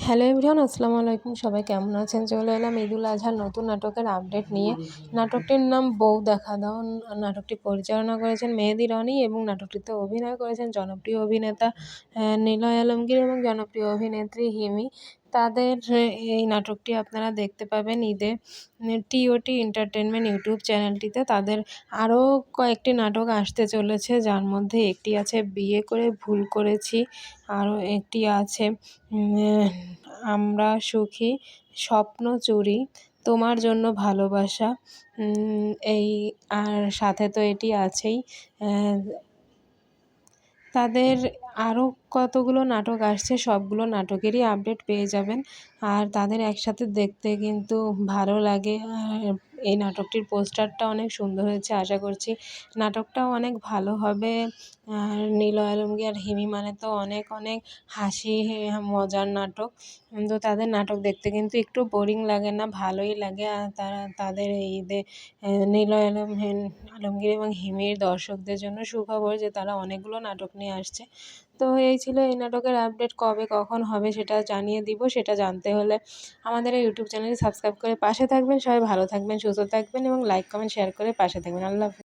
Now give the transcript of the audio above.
Hello everyone, আসসালামু আলাইকুম। সবাই কেমন আছেন? চলে এলাম ঈদুল আজহার নতুন নাটকের আপডেট নিয়ে। নাটকটির নাম বউ দেখা দাও। নাটকটি পরিচালনা করেছেন মেহেদী রনি এবং নাটকটিতে অভিনয় করেছেন জনপ্রিয় অভিনেতা নিলয় আলমগীর এবং জনপ্রিয় অভিনেত্রী হিমি। তাদের এই নাটকটি আপনারা দেখতে পাবেন ঈদে টিওটি এন্টারটেনমেন্ট ইউটিউব চ্যানেলটিতে। তাদের আরও কয়েকটি নাটক আসতে চলেছে, যার মধ্যে একটি আছে বিয়ে করে ভুল করেছি, আরও একটি আছে আমরা সুখী, স্বপ্ন চুরি, তোমার জন্য ভালোবাসা, এই আর সাথে তো এটি আছেই। তাদের আরও কতগুলো নাটক আসছে, সবগুলো নাটকেরই আপডেট পেয়ে যাবেন। আর তাদের একসাথে দেখতে কিন্তু ভালো লাগে। এই নাটকটির পোস্টারটা অনেক সুন্দর হয়েছে, আশা করছি নাটকটাও অনেক ভালো হবে। আর নিলয় আলমগীর আর হিমি মানে তো অনেক অনেক হাসি মজার নাটক। তো তাদের নাটক দেখতে কিন্তু একটু বোরিং লাগে না, ভালোই লাগে। আর তাদের এই ঈদে নিলয় আলমগীর এবং হিমির দর্শকদের জন্য সুখবর যে তারা অনেকগুলো নাটক নিয়ে আসছে। তো এই ছিল এই নাটকের আপডেট। কবে কখন হবে সেটা জানিয়ে দিব। সেটা জানতে হলে আমাদের এই ইউটিউব চ্যানেলটি সাবস্ক্রাইব করে পাশে থাকবেন। সবাই ভালো থাকবেন, সুস্থ থাকবেন এবং লাইক কমেন্ট শেয়ার করে পাশে থাকবেন। আল্লাহ হাফেজ।